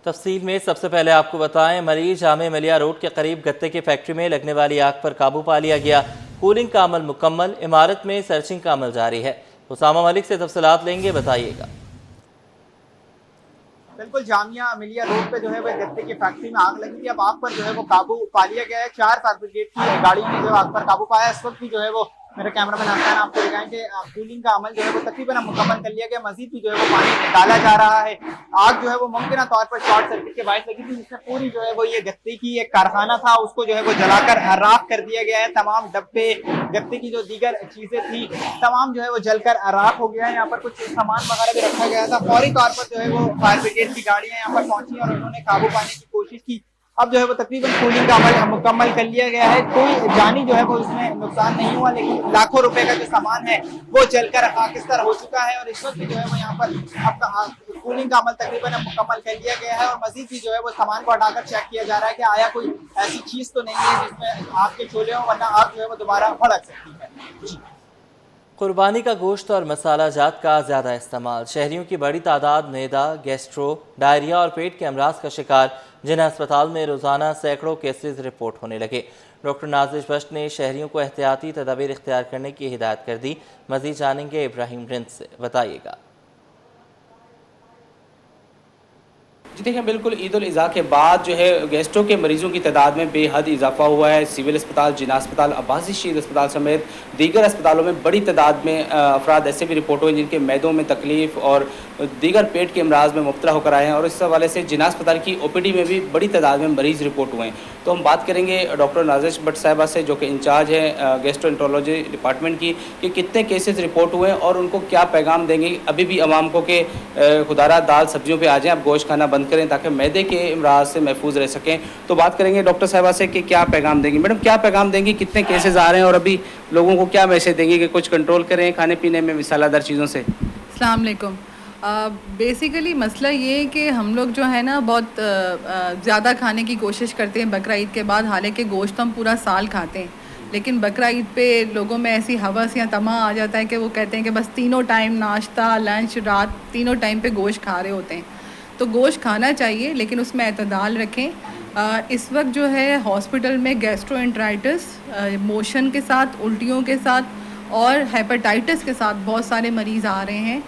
تفصیل میں سب سے پہلے آپ کو بتائیں، مریض جامع ملیہ روڈ کے قریب گتے کی فیکٹری میں لگنے والی آگ پر قابو پا لیا گیا۔ کولنگ کا عمل مکمل، عمارت میں سرچنگ کا عمل جاری ہے۔ اسامہ ملک سے تفصیلات لیں گے، بتائیے گا۔ بالکل، جامعہ ملیہ روڈ پہ جو ہے وہ گتے کی فیکٹری میں آگ لگی تھی۔ اب آگ پر جو ہے وہ قابو پا لیا گیا ہے۔ 4 فائر بریگیڈ کی گاڑیوں نے جو آگ پر قابو پایا ہے۔ اس وقت بھی جو ہے وہ میرے کیمرہ مین آسان آپ کو دکھائیں کہ کولنگ کا عمل جو ہے وہ تقریباً مکمل کر لیا گیا۔ مزید بھی جو ہے وہ پانی ڈالا جا رہا ہے۔ آگ جو ہے وہ ممکنہ طور پر شارٹ سرکٹ کے باعث لگی تھی، جس میں پوری جو ہے وہ یہ گتے کی ایک کارخانہ تھا، اس کو جو ہے وہ جلا کر راکھ کر دیا گیا ہے۔ تمام ڈبے، گتے کی جو دیگر چیزیں تھیں، تمام جو ہے وہ جل کر راکھ ہو گیا ہے۔ یہاں پر کچھ سامان وغیرہ بھی رکھا گیا تھا۔ فوری طور پر جو ہے وہ فائر بریگیڈ کی گاڑیاں یہاں پر پہنچی اور انہوں نے قابو پانے کی کوشش کی۔ اب جو ہے وہ تقریباً کولنگ کا عمل مکمل کر لیا گیا ہے۔ کوئی جانی جو ہے وہ اس میں نقصان نہیں ہوا، لیکن لاکھوں روپے کا جو سامان ہے وہ جل کر خاکستر ہو چکا ہے۔ اور اس وقت جو ہے وہ یہاں پر کولنگ کا عمل تقریباً مکمل کر لیا گیا ہے، اور مزید بھی جو ہے وہ سامان کو ہٹا کر چیک کیا جا رہا ہے کہ آیا کوئی ایسی چیز تو نہیں ہے جس میں آگ کے شعلے ہوں، ورنہ آگ جو ہے وہ دوبارہ بھڑک سکتی ہے۔ قربانی کا گوشت اور مسالہ جات کا زیادہ استعمال، شہریوں کی بڑی تعداد معدہ، گیسٹرو، ڈائریا اور پیٹ کے امراض کا شکار، جنہیں اسپتال میں روزانہ سینکڑوں کیسز رپورٹ ہونے لگے۔ ڈاکٹر نازش بشٹ نے شہریوں کو احتیاطی تدابیر اختیار کرنے کی ہدایت کر دی۔ مزید جانیں گے ابراہیم رند سے، بتائیے گا۔ جی دیکھیں، بالکل عید الاضحیٰ کے بعد جو ہے گیسٹرو کے مریضوں کی تعداد میں بے حد اضافہ ہوا ہے۔ سول اسپتال، جناح اسپتال، عباسی شہید اسپتال سمیت دیگر اسپتالوں میں بڑی تعداد میں افراد ایسے بھی رپورٹ ہوئے جن کے معدوں میں تکلیف اور دیگر پیٹ کے امراض میں مبتلا ہو کر آئے ہیں، اور اس حوالے سے جناح اسپتال کی او پی ڈی میں بھی بڑی تعداد میں مریض رپورٹ ہوئے ہیں۔ تو ہم بات کریں گے ڈاکٹر نازش بٹ صاحبہ سے، جو کہ انچارج ہے گیسٹرو انٹرولوجی ڈپارٹمنٹ کی، کہ کتنے کیسز رپورٹ ہوئے ہیں اور ان کو کیا پیغام دیں گے ابھی بھی عوام کو کہ خدارہ دال سبزیوں پہ آ جائیں، اب گوشت کھانا بند کریں تاکہ معدے کے امراض سے محفوظ رہ سکیں۔ تو بات کریں گے ڈاکٹر صاحبہ سے کہ کیا پیغام دیں گی۔ میڈم، کیا پیغام دیں گی، کتنے کیسز آ رہے ہیں اور ابھی لوگوں کو کیا میسج دیں گی کہ کچھ کنٹرول کریں کھانے پینے میں مسالہ دار چیزوں سے؟ السلام علیکم۔ بیسیکلی مسئلہ یہ ہے کہ ہم لوگ جو ہے نا بہت زیادہ کھانے کی کوشش کرتے ہیں بقرہ عید کے بعد، حالانکہ گوشت ہم پورا سال کھاتے ہیں، لیکن بقرہ عید پہ لوگوں میں ایسی ہوس یا طمع آ جاتا ہے کہ وہ کہتے ہیں کہ بس تینوں ٹائم ناشتہ، لنچ، رات، تینوں ٹائم پہ گوشت کھا رہے ہوتے ہیں۔ تو گوشت کھانا چاہیے، لیکن اس میں اعتدال رکھیں۔ اس وقت جو ہے ہاسپٹل میں گیسٹرو انٹرائٹس، موشن کے ساتھ، الٹیوں کے ساتھ اور ہیپاٹائٹس کے ساتھ بہت سارے مریض آ رہے ہیں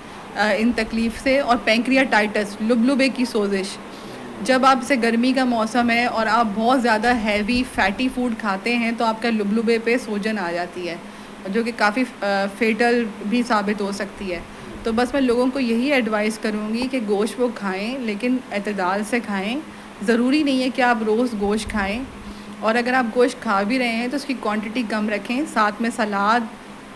ان تکلیف سے، اور پینکریاٹائٹس، لبلبے کی سوزش۔ جب آپ سے گرمی کا موسم ہے اور آپ بہت زیادہ ہیوی فیٹی فوڈ کھاتے ہیں تو آپ کا لبلبے پہ سوجن آ جاتی ہے، جو کہ کافی فیٹل بھی ثابت ہو سکتی ہے۔ تو بس میں لوگوں کو یہی ایڈوائز کروں گی کہ گوشت وہ کھائیں، لیکن اعتدال سے کھائیں۔ ضروری نہیں ہے کہ آپ روز گوشت کھائیں، اور اگر آپ گوشت کھا بھی رہے ہیں تو اس کی کوانٹٹی کم رکھیں، ساتھ میں سلاد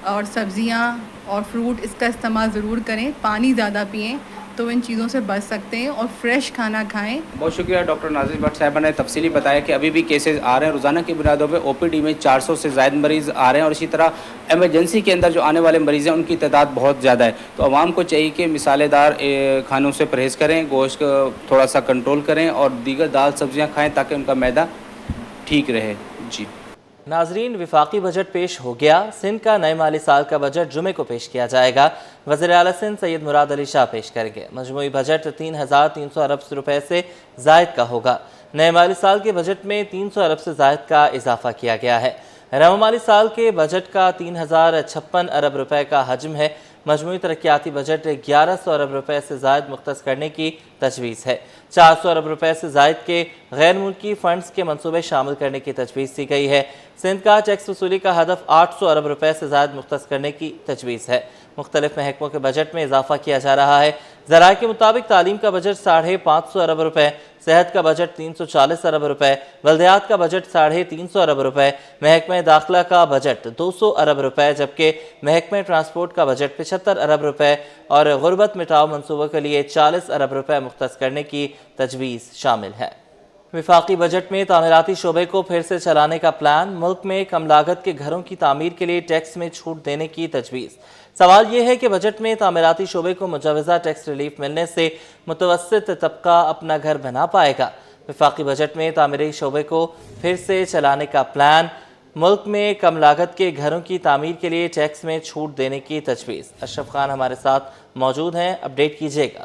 اور سبزیاں اور فروٹ اس کا استعمال ضرور کریں۔ پانی زیادہ پئیں تو ان چیزوں سے بچ سکتے ہیں، اور فریش کھانا کھائیں۔ بہت شکریہ ڈاکٹر نازش بٹ صاحبہ نے تفصیلی بتایا کہ ابھی بھی کیسز آ رہے ہیں، روزانہ کی بنیادوں پہ او پی ڈی میں 400 سے زائد مریض آ رہے ہیں، اور اسی طرح ایمرجنسی کے اندر جو آنے والے مریض ہیں ان کی تعداد بہت زیادہ ہے۔ تو عوام کو چاہیے کہ مسالے دار کھانوں سے پرہیز کریں، گوشت تھوڑا سا کنٹرول کریں اور دیگر دال سبزیاں کھائیں تاکہ ان کا معدہ ٹھیک رہے۔ جی ناظرین، وفاقی بجٹ پیش ہو گیا۔ سندھ کا نئے مالی سال کا بجٹ جمعے کو پیش کیا جائے گا۔ وزیر اعلیٰ سندھ سید مراد علی شاہ پیش کریں گے۔ مجموعی بجٹ 3,300 ارب روپے سے زائد کا ہوگا۔ نئے مالی سال کے بجٹ میں 300 ارب سے زائد کا اضافہ کیا گیا ہے۔ رواں مالی سال کے بجٹ کا 3,056 ارب روپے کا حجم ہے۔ مجموعی ترقیاتی بجٹ 1,100 ارب روپے سے زائد مختص کرنے کی تجویز ہے۔ 400 ارب روپے سے زائد کے غیر ملکی فنڈز کے منصوبے شامل کرنے کی تجویز دی گئی ہے۔ سندھ کا ٹیکس وصولی کا ہدف 800 ارب روپے سے زائد مختص کرنے کی تجویز ہے۔ مختلف محکموں کے بجٹ میں اضافہ کیا جا رہا ہے۔ ذرائع کے مطابق تعلیم کا بجٹ 550 ارب روپے، صحت کا بجٹ 340 ارب روپے، بلدیات کا بجٹ 350 ارب روپے، محکمہ داخلہ کا بجٹ 200 ارب روپے، جبکہ محکمہ ٹرانسپورٹ کا بجٹ 75 ارب روپے اور غربت مٹاؤ منصوبوں کے لیے 40 ارب روپے مختص کرنے کی تجویز شامل ہے۔ وفاقی بجٹ میں تعمیراتی شعبے کو پھر سے چلانے کا پلان، ملک میں کم لاگت کے گھروں کی تعمیر کے لیے ٹیکس میں چھوٹ دینے کی تجویز۔ سوال یہ ہے کہ بجٹ میں تعمیراتی شعبے کو مجوزہ ٹیکس ریلیف ملنے سے متوسط طبقہ اپنا گھر بنا پائے گا۔ وفاقی بجٹ میں تعمیری شعبے کو پھر سے چلانے کا پلان، ملک میں کم لاگت کے گھروں کی تعمیر کے لیے ٹیکس میں چھوٹ دینے کی تجویز۔ اشرف خان ہمارے ساتھ موجود ہیں، اپڈیٹ کیجیے گا۔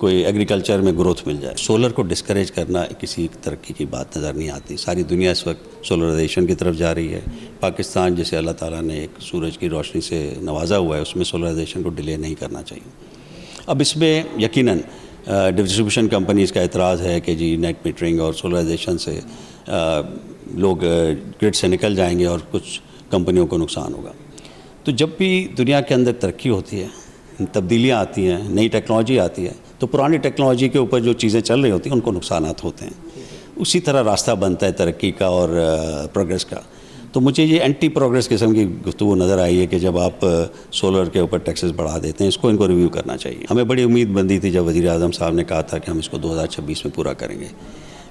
کوئی ایگریکلچر میں گروتھ مل جائے. سولر کو ڈسکریج کرنا کسی ترقی کی بات نظر نہیں آتی. ساری دنیا اس وقت سولرائزیشن کی طرف جا رہی ہے. پاکستان جسے اللہ تعالیٰ نے ایک سورج کی روشنی سے نوازا ہوا ہے، اس میں سولرائزیشن کو ڈیلے نہیں کرنا چاہیے. اب اس میں یقیناً ڈسٹریبیوشن کمپنیز کا اعتراض ہے کہ جی نیٹ میٹرنگ اور سولرائزیشن سے لوگ گرڈ سے نکل جائیں گے اور کچھ کمپنیوں کو نقصان ہوگا. تو جب بھی دنیا کے اندر ترقی ہوتی ہے، تبدیلیاں آتی ہیں، نئی ٹیکنالوجی آتی ہے، تو پرانی ٹیکنالوجی کے اوپر جو چیزیں چل رہی ہوتی ہیں ان کو نقصانات ہوتے ہیں. اسی طرح راستہ بنتا ہے ترقی کا اور پروگریس کا. تو مجھے یہ اینٹی پروگریس قسم کی گفتگو نظر آئی ہے کہ جب آپ سولر کے اوپر ٹیکسز بڑھا دیتے ہیں، ان کو ریویو کرنا چاہیے. ہمیں بڑی امید بندی تھی جب وزیر اعظم صاحب نے کہا تھا کہ ہم اس کو 2026 میں پورا کریں گے،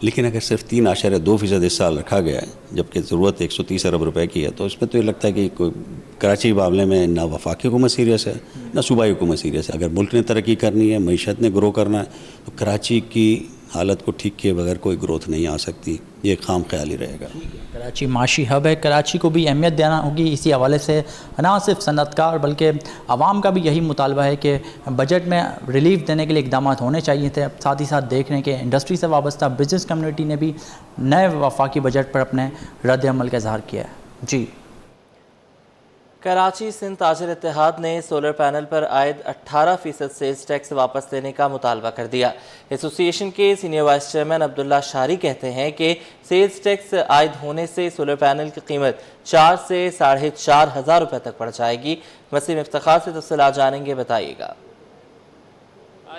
لیکن اگر صرف 3.2% اس سال رکھا گیا ہے جبکہ ضرورت 130 ارب روپے کی ہے، تو اس میں تو یہ لگتا ہے کہ کوئی کراچی معاملے میں نہ وفاقی حکومت سیریس ہے نہ صوبائی حکومت سیریس ہے. اگر ملک نے ترقی کرنی ہے، معیشت نے گرو کرنا ہے، تو کراچی کی حالت کو ٹھیک کیے بغیر کوئی گروتھ نہیں آ سکتی. یہ خام خیالی رہے گا. کراچی معاشی ہب ہے، کراچی کو بھی اہمیت دینا ہوگی. اسی حوالے سے نہ صرف صنعت کار بلکہ عوام کا بھی یہی مطالبہ ہے کہ بجٹ میں ریلیف دینے کے لیے اقدامات ہونے چاہیے تھے. اب ساتھ ہی ساتھ دیکھ رہے ہیں کہ انڈسٹری سے وابستہ بزنس کمیونٹی نے بھی نئے وفاقی بجٹ پر اپنے رد عمل کا اظہار کیا ہے. جی، کراچی سندھ تاجر اتحاد نے سولر پینل پر عائد 18% سیلز ٹیکس واپس لینے کا مطالبہ کر دیا. ایسوسی ایشن کے سینئر وائس چیئرمین عبداللہ شاری کہتے ہیں کہ سیلز ٹیکس عائد ہونے سے سولر پینل کی قیمت 4 سے 4,500 ہزار روپے تک بڑھ جائے گی. وسیم افتخار سے تفصیلات جانیں گے، بتائیے گا.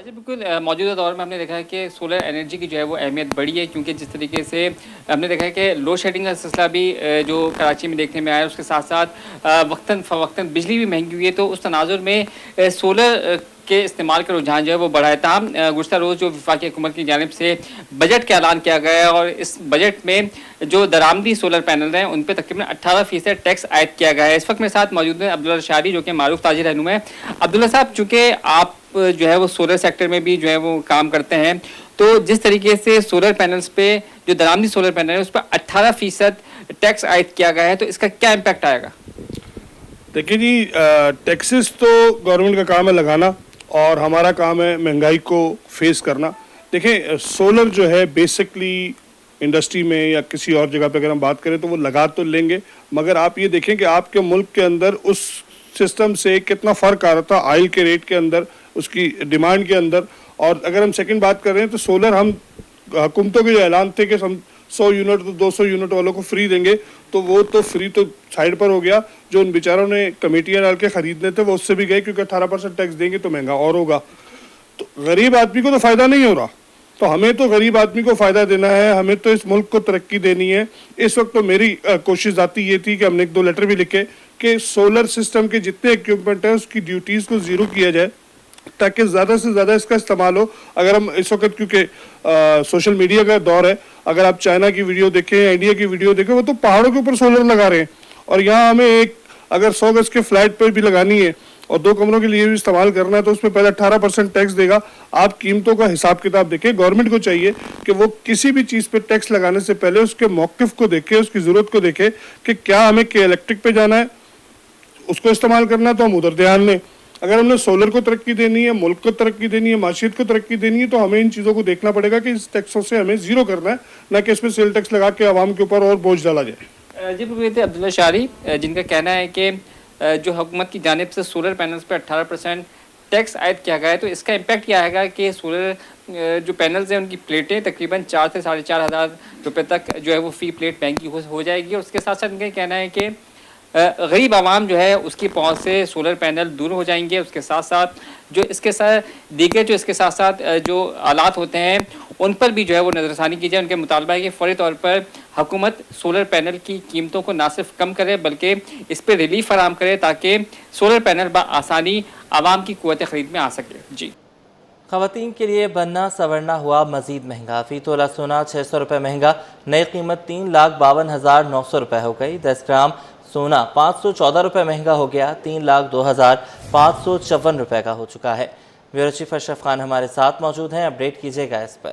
جی بالکل، موجودہ دور میں ہم نے دیکھا ہے کہ سولر انرجی کی جو ہے وہ اہمیت بڑھی ہے، کیونکہ جس طریقے سے ہم نے دیکھا ہے کہ لوڈ شیڈنگ کا سلسلہ بھی جو کراچی میں دیکھنے میں آیا ہے، اس کے ساتھ ساتھ وقتاً فوقتاً بجلی بھی مہنگی ہوئی ہے. تو اس تناظر میں سولر کے استعمال کا رجحان جو ہے وہ بڑھا ہے. تاہم گزشتہ روز جو وفاقی حکومت کی جانب سے بجٹ کا اعلان کیا گیا ہے، اور اس بجٹ میں جو درآمدی سولر پینل ہیں ان پہ تقریباً 18% ٹیکس عائد کیا گیا ہے. اس وقت میرے ساتھ موجود ہیں عبداللہ شاری، جو کہ معروف تاجر رہنما ہے. عبداللہ صاحب، چونکہ آپ جو ہے وہ سولر سیکٹر میں بھی جو ہے وہ کام کرتے ہیں، تو جس طریقے سے سولر پینلز پہ جو درآمدی سولر پینل ہے اس پہ 18% ٹیکس عائد کیا گیا ہے، تو اس کا کیا امپیکٹ آئے گا؟ دیکھیں جی، ٹیکسز تو گورنمنٹ کا کام ہے لگانا، اور ہمارا کام ہے مہنگائی کو فیس کرنا. دیکھیں، سولر جو ہے بیسکلی انڈسٹری میں یا کسی اور جگہ پہ اگر ہم بات کریں تو وہ لگا تو لیں گے، مگر آپ یہ دیکھیں کہ آپ کے ملک کے اندر اس سسٹم سے کتنا فرق آ رہا تھا آئل کے ریٹ کے اندر، اس کی ڈیمانڈ کے اندر. اور اگر ہم سیکنڈ بات کر رہے ہیں تو سولر ہم حکومتوں کے جو اعلان تھے کہ ہم 100 یونٹ تو 200 یونٹ والوں کو فری دیں گے، تو وہ تو فری تو سائڈ پر ہو گیا. جو ان بیچاروں نے کمیٹیاں ڈال کے خریدنے تھے وہ اس سے بھی گئے، کیونکہ 18% ٹیکس دیں گے تو مہنگا اور ہوگا. تو غریب آدمی کو تو فائدہ نہیں ہو رہا. تو ہمیں تو غریب آدمی کو فائدہ دینا ہے، ہمیں تو اس ملک کو ترقی دینی ہے. اس وقت تو میری کوشش ذاتی یہ تھی کہ ہم نے 1-2 لیٹر بھی لکھے کہ سولر سسٹم کے جتنے ایکوپمنٹ ہیں اس کی ڈیوٹیز کو زیرو کیا جائے، تاکہ زیادہ سے زیادہ اس کا استعمال ہو. اگر ہم اس وقت، کیونکہ سوشل میڈیا کا دور ہے، اگر آپ چائنا کی ویڈیو دیکھیں یا انڈیا کی ویڈیو دیکھیں، وہ تو پہاڑوں کے اوپر سولر لگا رہے ہیں، اور یہاں ہمیں اگر 100 گز کے فلیٹ پہ بھی لگانی ہے اور 2 کمروں کے لیے بھی استعمال کرنا ہے تو اس میں پہلے 18% ٹیکس دے گا. آپ قیمتوں کا حساب کتاب دیکھیں. گورنمنٹ کو چاہیے کہ وہ کسی بھی چیز پہ ٹیکس لگانے سے پہلے اس کے موقف کو دیکھے، اس کی ضرورت کو دیکھے کہ کیا ہمیں الیکٹرک پہ جانا ہے، اس کو استعمال کرنا ہے تو ہم ادھر دھیان دیں. اگر ہم نے سولر کو ترقی دینی ہے، ملک کو ترقی دینی ہے، معیشت کو ترقی دینی ہے، تو ہمیں ان چیزوں کو دیکھنا پڑے گا کہ اس ٹیکسوں سے ہمیں زیرو کرنا ہے، نہ کہ اس میں سیل ٹیکس لگا کے عوام کے اوپر اور بوجھ ڈالا جائے. جی بالکل، تھے عبداللہ شاری، جن کا کہنا ہے کہ جو حکومت کی جانب سے سولر پینلز پہ 18% ٹیکس عائد کیا گیا ہے، تو اس کا امپیکٹ کیا آئے گا کہ سولر جو پینلز ہیں ان کی پلیٹیں تقریباً 4 سے 4,500 ہزار روپے تک جو ہے وہ فی پلیٹ مہنگی ہو جائے گی. اور اس کے ساتھ ساتھ ان کا کہنا ہے کہ غریب عوام جو ہے اس کی پہنچ سے سولر پینل دور ہو جائیں گے. اس کے ساتھ ساتھ جو اس کے ساتھ دیگر جو اس کے ساتھ ساتھ جو آلات ہوتے ہیں ان پر بھی جو ہے وہ نظر ثانی کی جائے. ان کا مطالبہ ہے کہ فوری طور پر حکومت سولر پینل کی قیمتوں کو نہ صرف کم کرے بلکہ اس پہ ریلیف فراہم کرے تاکہ سولر پینل بآسانی عوام کی قوت خرید میں آ سکے. جی، خواتین کے لیے بننا سورنا ہوا مزید مہنگا. فی تولہ سونا 600 روپے مہنگا، نئی قیمت 3,52,900 روپے ہو گئی. 10 گرام سونا 514 روپے مہنگا ہو گیا، 3,02,554 روپے کا ہو چکا ہے. بیورو چیف اشرف خان ہمارے ساتھ موجود ہیں، اپڈیٹ کیجیے گا اس پر.